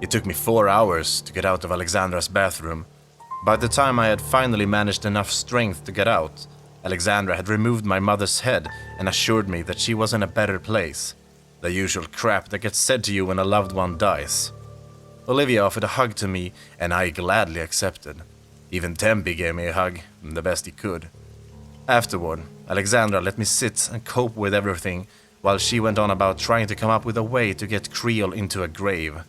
It took me 4 hours to get out of Alexandra's bathroom. By the time I had finally managed enough strength to get out, Alexandra had removed my mother's head and assured me that she was in a better place. The usual crap that gets said to you when a loved one dies. Olivia offered a hug to me, and I gladly accepted. Even Tempe gave me a hug, the best he could. Afterward, Alexandra let me sit and cope with everything, while she went on about trying to come up with a way to get Creole into a grave.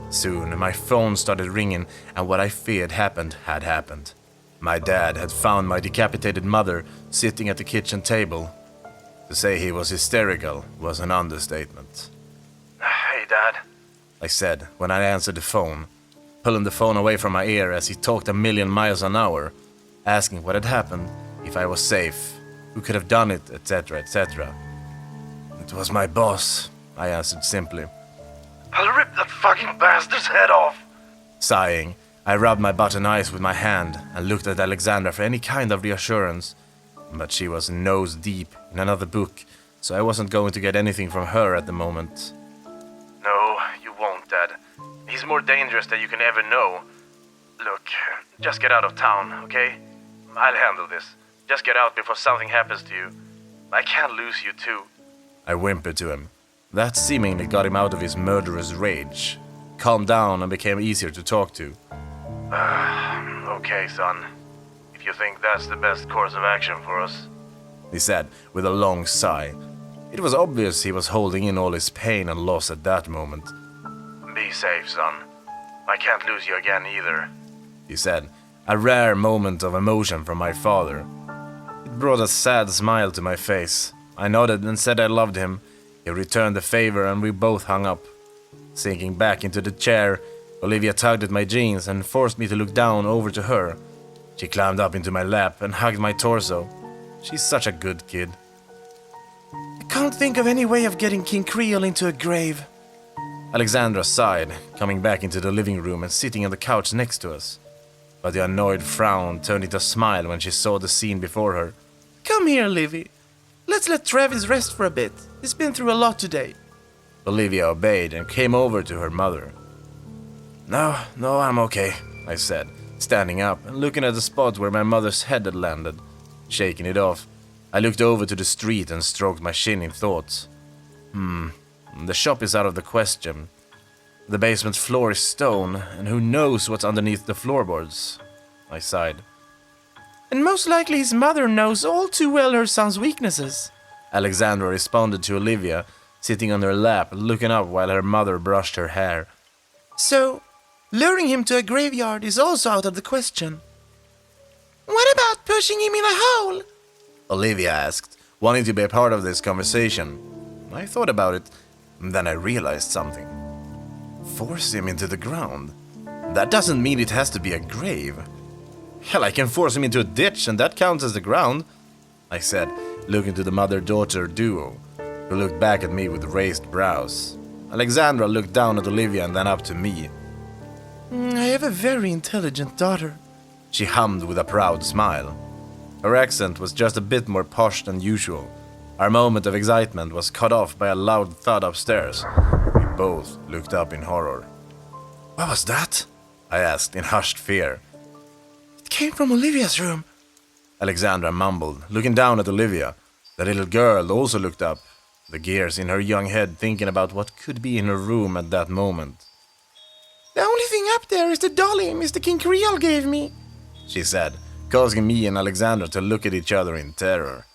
Soon, my phone started ringing, and what I feared had happened. My dad had found my decapitated mother sitting at the kitchen table. To say he was hysterical was an understatement. Hey, Dad, I said when I answered the phone, pulling the phone away from my ear as he talked a million miles an hour, asking what had happened, if I was safe, who could have done it, etc., etc. It was my boss, I answered simply. I'll rip that fucking bastard's head off. Sighing, I rubbed my button eyes with my hand and looked at Alexandra for any kind of reassurance, but she was nose deep in another book, so I wasn't going to get anything from her at the moment. No, you won't, Dad. He's more dangerous than you can ever know. Look, just get out of town, okay? I'll handle this. Just get out before something happens to you. I can't lose you too. I whimpered to him. That seemingly got him out of his murderous rage, calmed down and became easier to talk to. Okay, son. If you think that's the best course of action for us, he said with a long sigh. It was obvious he was holding in all his pain and loss at that moment. Be safe, son. I can't lose you again either, he said, a rare moment of emotion from my father. It brought a sad smile to my face. I nodded and said I loved him. He returned the favor and we both hung up. Sinking back into the chair, Olivia tugged at my jeans and forced me to look down over to her. She climbed up into my lap and hugged my torso. She's such a good kid. I can't think of any way of getting King Creole into a grave. Alexandra sighed, coming back into the living room and sitting on the couch next to us. But the annoyed frown turned into a smile when she saw the scene before her. Come here, Livy. Let's let Travis rest for a bit. He's been through a lot today. Olivia obeyed and came over to her mother. No, I'm okay, I said, standing up and looking at the spot where my mother's head had landed. Shaking it off, I looked over to the street and stroked my chin in thought. The shop is out of the question. The basement floor is stone, and who knows what's underneath the floorboards? I sighed. And most likely his mother knows all too well her son's weaknesses. Alexandra responded to Olivia, sitting on her lap, looking up while her mother brushed her hair. So, luring him to a graveyard is also out of the question. What about pushing him in a hole? Olivia asked, wanting to be a part of this conversation. I thought about it, and then I realized something. Force him into the ground? That doesn't mean it has to be a grave. Hell, I can force him into a ditch, and that counts as the ground, I said, looking to the mother-daughter duo, who looked back at me with raised brows. Alexandra looked down at Olivia and then up to me. I have a very intelligent daughter, she hummed with a proud smile. Her accent was just a bit more posh than usual. Our moment of excitement was cut off by a loud thud upstairs. We both looked up in horror. What was that? I asked in hushed fear. It came from Olivia's room, Alexandra mumbled, looking down at Olivia. The little girl also looked up, the gears in her young head thinking about what could be in her room at that moment. The only thing up there is the dolly Mr. King Creole gave me, she said, causing me and Alexandra to look at each other in terror.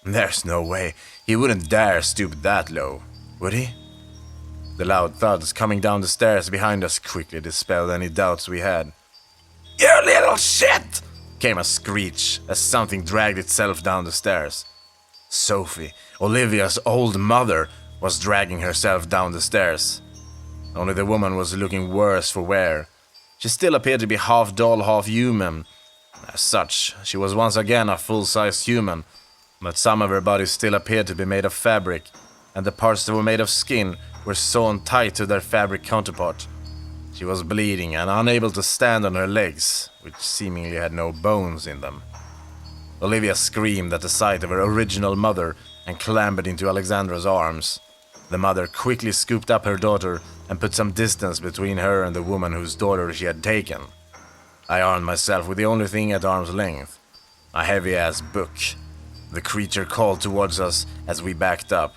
There's no way. He wouldn't dare stoop that low, would he? The loud thuds coming down the stairs behind us quickly dispelled any doubts we had. You little shit! Came a screech as something dragged itself down the stairs. Sophie, Olivia's old mother, was dragging herself down the stairs. Only the woman was looking worse for wear. She still appeared to be half doll, half human. As such, she was once again a full-sized human, but some of her body still appeared to be made of fabric, and the parts that were made of skin were sewn tight to their fabric counterpart. She was bleeding and unable to stand on her legs, which seemingly had no bones in them. Olivia screamed at the sight of her original mother and clambered into Alexandra's arms. The mother quickly scooped up her daughter and put some distance between her and the woman whose daughter she had taken. I armed myself with the only thing at arm's length, a heavy-ass book. The creature called towards us as we backed up,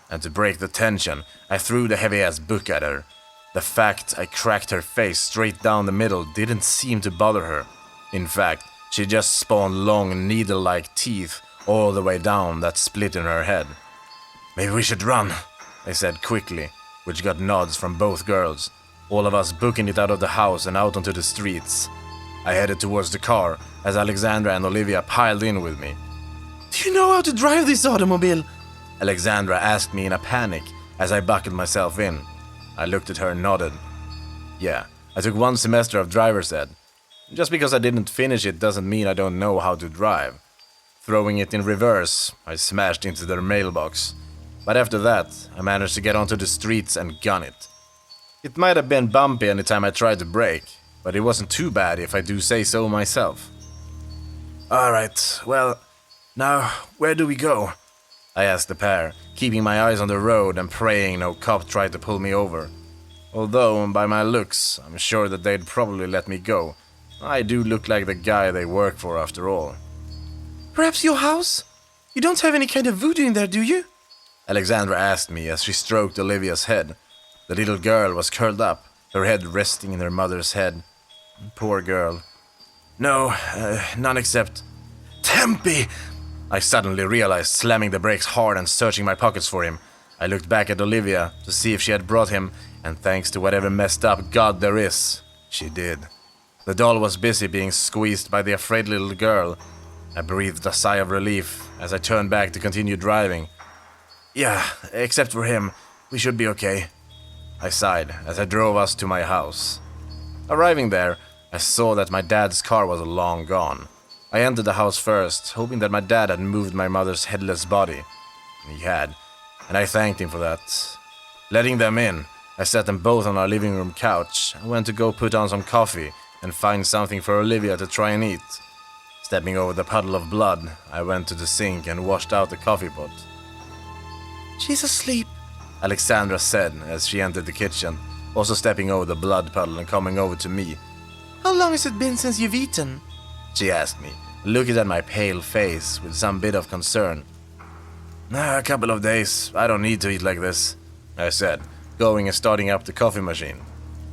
and to break the tension, I threw the heavy-ass book at her. The fact I cracked her face straight down the middle didn't seem to bother her. In fact, she just spawned long, needle-like teeth all the way down that split in her head. "Maybe we should run," I said quickly, which got nods from both girls, all of us booking it out of the house and out onto the streets. I headed towards the car as Alexandra and Olivia piled in with me. Do you know how to drive this automobile? Alexandra asked me in a panic as I buckled myself in. I looked at her and nodded. Yeah, I took 1 semester of driver's ed. Just because I didn't finish it doesn't mean I don't know how to drive. Throwing it in reverse, I smashed into their mailbox. But after that, I managed to get onto the streets and gun it. It might have been bumpy anytime I tried to brake, but it wasn't too bad if I do say so myself. "Alright, well, now where do we go?" I asked the pair, keeping my eyes on the road and praying no cop tried to pull me over. Although, by my looks, I'm sure that they'd probably let me go. I do look like the guy they work for after all. Perhaps your house? You don't have any kind of voodoo in there, do you? Alexandra asked me as she stroked Olivia's head. The little girl was curled up, her head resting in her mother's head. Poor girl. "No, none except Tempe!" I suddenly realized, slamming the brakes hard and searching my pockets for him. I looked back at Olivia to see if she had brought him, and thanks to whatever messed up God there is, she did. The doll was busy being squeezed by the afraid little girl. I breathed a sigh of relief as I turned back to continue driving. "Yeah, except for him, we should be okay," I sighed as I drove us to my house. Arriving there, I saw that my dad's car was long gone. I entered the house first, hoping that my dad had moved my mother's headless body. He had, and I thanked him for that. Letting them in, I sat them both on our living room couch and went to go put on some coffee and find something for Olivia to try and eat. Stepping over the puddle of blood, I went to the sink and washed out the coffee pot. She's asleep, Alexandra said as she entered the kitchen, also stepping over the blood puddle and coming over to me. How long has it been since you've eaten? She asked me, looking at my pale face with some bit of concern. A couple of days. I don't need to eat like this, I said, going and starting up the coffee machine.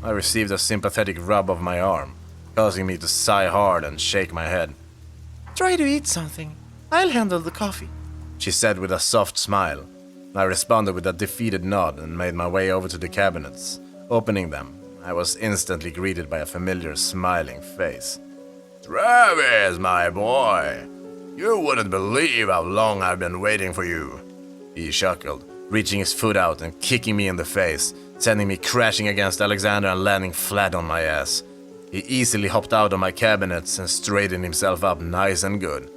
I received a sympathetic rub of my arm, causing me to sigh hard and shake my head. Try to eat something. I'll handle the coffee, she said with a soft smile. I responded with a defeated nod and made my way over to the cabinets. Opening them, I was instantly greeted by a familiar smiling face. "Travis, my boy, you wouldn't believe how long I've been waiting for you," he chuckled, reaching his foot out and kicking me in the face, sending me crashing against Alexandra and landing flat on my ass. He easily hopped out of my cabinets and straightened himself up nice and good.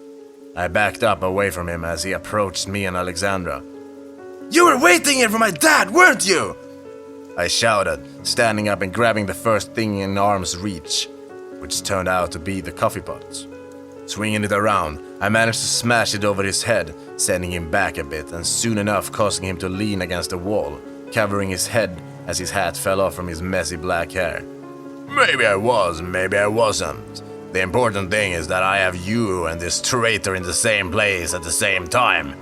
I backed up away from him as he approached me and Alexandra. "You were waiting here for my dad, weren't you?" I shouted, standing up and grabbing the first thing in arm's reach, which turned out to be the coffee pot. Swinging it around, I managed to smash it over his head, sending him back a bit and soon enough causing him to lean against the wall, covering his head as his hat fell off from his messy black hair. "Maybe I was, maybe I wasn't. The important thing is that I have you and this traitor in the same place at the same time,"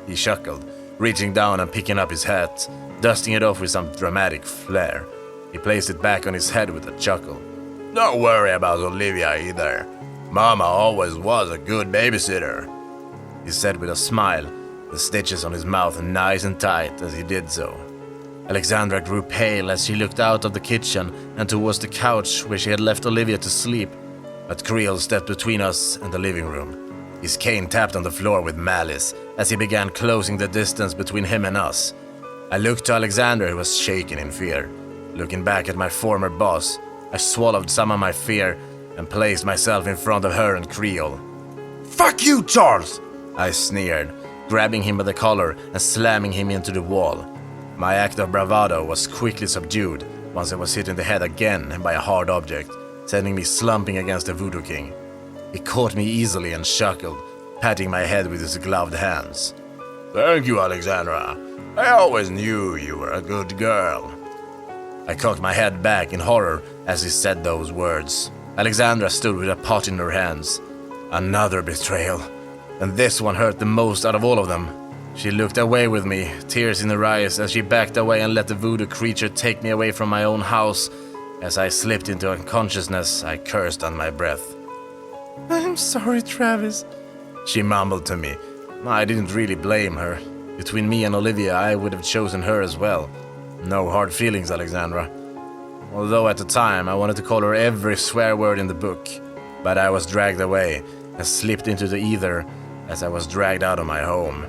he chuckled, reaching down and picking up his hat, dusting it off with some dramatic flair. He placed it back on his head with a chuckle. "Don't worry about Olivia either. Mama always was a good babysitter," he said with a smile, the stitches on his mouth nice and tight as he did so. Alexandra grew pale as she looked out of the kitchen and towards the couch where she had left Olivia to sleep, but Creel stepped between us and the living room. His cane tapped on the floor with malice as he began closing the distance between him and us. I looked to Alexandra, who was shaking in fear. Looking back at my former boss, I swallowed some of my fear and placed myself in front of her and Creel. "Fuck you, Charles!" I sneered, grabbing him by the collar and slamming him into the wall. My act of bravado was quickly subdued once I was hit in the head again by a hard object, sending me slumping against the Voodoo King. He caught me easily and chuckled, patting my head with his gloved hands. "Thank you, Alexandra. I always knew you were a good girl." I cocked my head back in horror as he said those words. Alexandra stood with a pot in her hands. Another betrayal. And this one hurt the most out of all of them. She looked away with me, tears in her eyes, as she backed away and let the voodoo creature take me away from my own house. As I slipped into unconsciousness, I cursed on my breath. I'm sorry, Travis, she mumbled to me. I didn't really blame her. Between me and Olivia, I would have chosen her as well. No hard feelings, Alexandra. Although at the time, I wanted to call her every swear word in the book. But I was dragged away and slipped into the ether as I was dragged out of my home.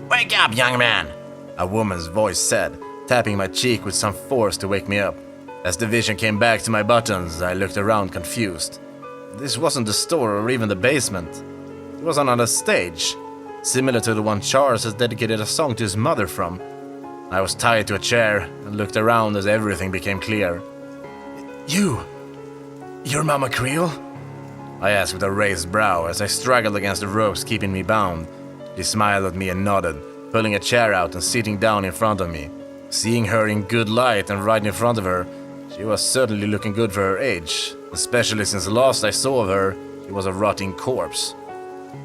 Wake up, young man, a woman's voice said, tapping my cheek with some force to wake me up. As the vision came back to my buttons, I looked around confused. This wasn't the store or even the basement. It was another stage, similar to the one Charles has dedicated a song to his mother from. I was tied to a chair and looked around as everything became clear. You're Mama Creole? I asked with a raised brow as I struggled against the ropes keeping me bound. She smiled at me and nodded, pulling a chair out and sitting down in front of me. Seeing her in good light and right in front of her, she was certainly looking good for her age, especially since the last I saw of her, she was a rotting corpse.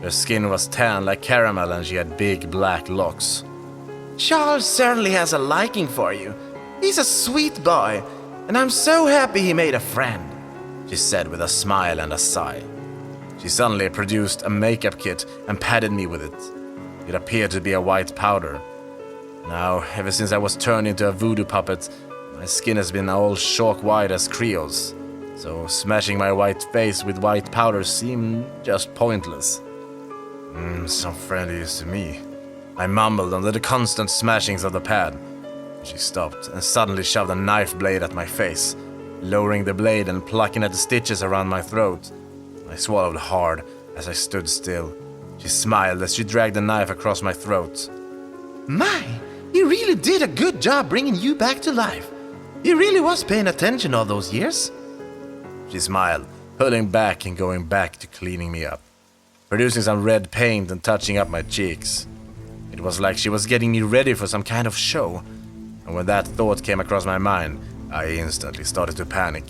Her skin was tan like caramel and she had big black locks. Charles certainly has a liking for you. He's a sweet boy, and I'm so happy he made a friend, she said with a smile and a sigh. She suddenly produced a makeup kit and patted me with it. It appeared to be a white powder. Now, ever since I was turned into a voodoo puppet, my skin has been all chalk white as Creole's, so smashing my white face with white powder seemed just pointless. Some friend is to me, I mumbled under the constant smashings of the pad. She stopped and suddenly shoved a knife blade at my face, lowering the blade and plucking at the stitches around my throat. I swallowed hard as I stood still. She smiled as she dragged the knife across my throat. My, he really did a good job bringing you back to life. He really was paying attention all those years. She smiled, pulling back and going back to cleaning me up, producing some red paint and touching up my cheeks. It was like she was getting me ready for some kind of show, and when that thought came across my mind, I instantly started to panic.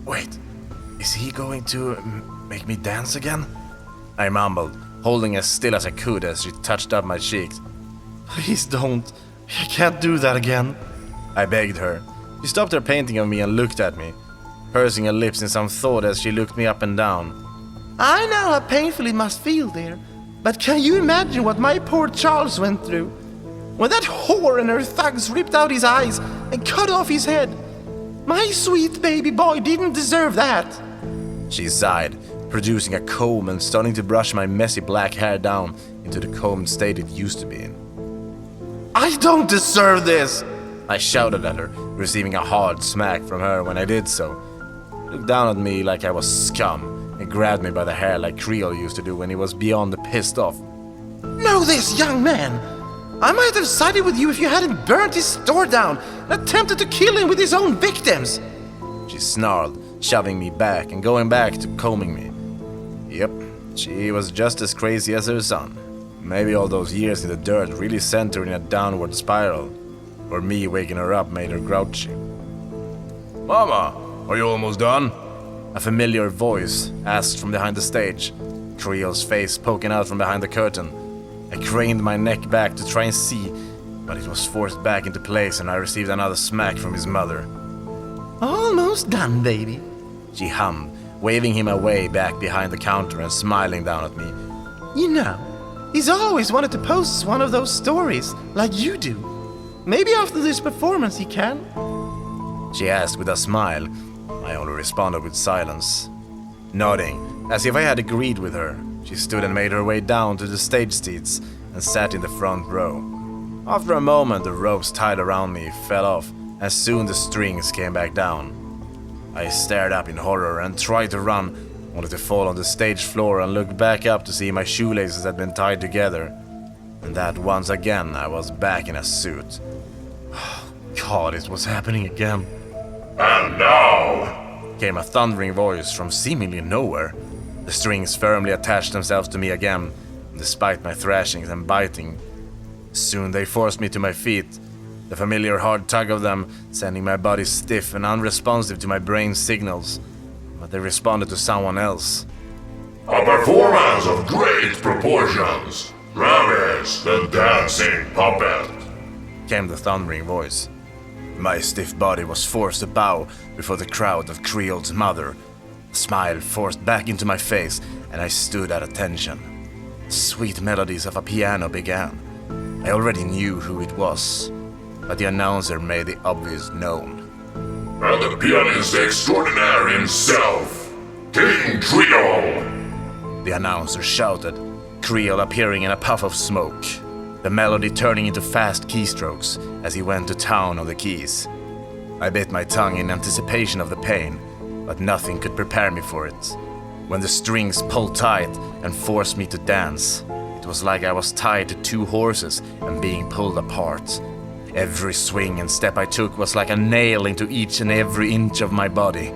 Wait, is he going to make me dance again? I mumbled, holding as still as I could as she touched up my cheeks. Please don't. I can't do that again, I begged her. She stopped her painting of me and looked at me, pursing her lips in some thought as she looked me up and down. I know how painful it must feel there, but can you imagine what my poor Charles went through? When that whore and her thugs ripped out his eyes and cut off his head. My sweet baby boy didn't deserve that. She sighed, producing a comb and starting to brush my messy black hair down into the combed state it used to be in. I don't deserve this, I shouted at her, receiving a hard smack from her when I did so. She looked down at me like I was scum and grabbed me by the hair like Creole used to do when he was beyond pissed off. Know this, young man. I might have sided with you if you hadn't burnt his store down and attempted to kill him with his own victims. She snarled, shoving me back and going back to combing me. Yep, she was just as crazy as her son. Maybe all those years in the dirt really sent her in a downward spiral. Or me waking her up made her grouchy. Mama, are you almost done? A familiar voice asked from behind the stage, Creole's face poking out from behind the curtain. I craned my neck back to try and see, but it was forced back into place and I received another smack from his mother. Almost done, baby, she hummed, waving him away back behind the counter and smiling down at me. You know, he's always wanted to post one of those stories, like you do. Maybe after this performance he can? She asked with a smile. I only responded with silence. Nodding, as if I had agreed with her, she stood and made her way down to the stage seats and sat in the front row. After a moment, the ropes tied around me fell off, and soon the strings came back down. I stared up in horror and tried to run, only to fall on the stage floor and look back up to see my shoelaces had been tied together. And that once again I was back in a suit. God, it was happening again. And now, came a thundering voice from seemingly nowhere. The strings firmly attached themselves to me again, despite my thrashings and biting. Soon they forced me to my feet. The familiar hard tug of them, sending my body stiff and unresponsive to my brain's signals. But they responded to someone else. A performance of great proportions. Travis, the dancing puppet. Came the thundering voice. My stiff body was forced to bow before the crowd of Creole's mother. A smile forced back into my face, and I stood at attention. Sweet melodies of a piano began. I already knew who it was, but the announcer made the obvious known. And the pianist extraordinaire himself, King Creole. The announcer shouted, Creole appearing in a puff of smoke, the melody turning into fast keystrokes as he went to town on the keys. I bit my tongue in anticipation of the pain, but nothing could prepare me for it. When the strings pulled tight and forced me to dance, it was like I was tied to two horses and being pulled apart. Every swing and step I took was like a nail into each and every inch of my body.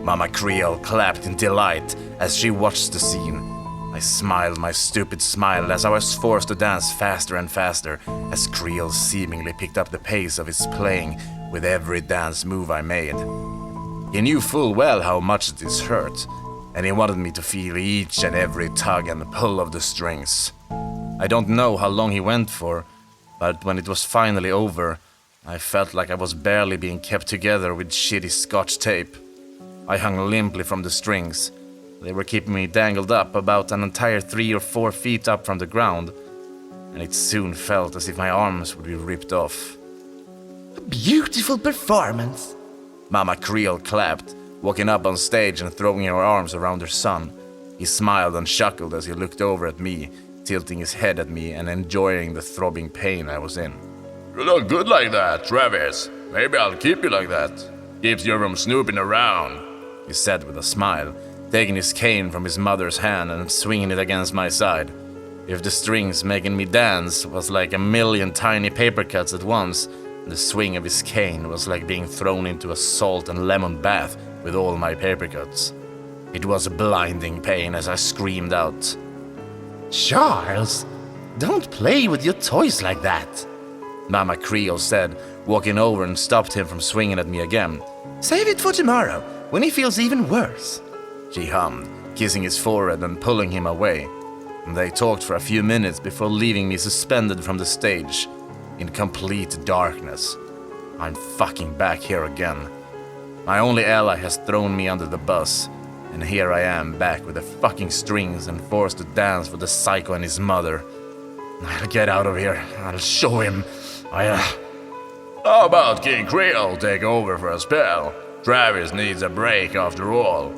Mama Creole clapped in delight as she watched the scene. I smiled my stupid smile as I was forced to dance faster and faster as Creole seemingly picked up the pace of his playing with every dance move I made. He knew full well how much this hurt, and he wanted me to feel each and every tug and pull of the strings. I don't know how long he went for, but when it was finally over, I felt like I was barely being kept together with shitty Scotch tape. I hung limply from the strings. They were keeping me dangled up about an entire 3 or 4 feet up from the ground, and it soon felt as if my arms would be ripped off. A beautiful performance. Mama Creole clapped, walking up on stage and throwing her arms around her son. He smiled and chuckled as he looked over at me, tilting his head at me and enjoying the throbbing pain I was in. You look good like that, Travis. Maybe I'll keep you like that. Keeps you from snooping around, he said with a smile, taking his cane from his mother's hand and swinging it against my side. If the strings making me dance was like a million tiny paper cuts at once, the swing of his cane was like being thrown into a salt and lemon bath with all my paper cuts. It was a blinding pain as I screamed out. Charles, don't play with your toys like that, Mama Creole said, walking over and stopped him from swinging at me again. Save it for tomorrow, when he feels even worse. She hummed, kissing his forehead and pulling him away. And they talked for a few minutes before leaving me suspended from the stage, in complete darkness. I'm fucking back here again. My only ally has thrown me under the bus, and here I am back with the fucking strings and forced to dance for the psycho and his mother. I'll get out of here. I'll show him. How about King Creole take over for a spell? Travis needs a break after all.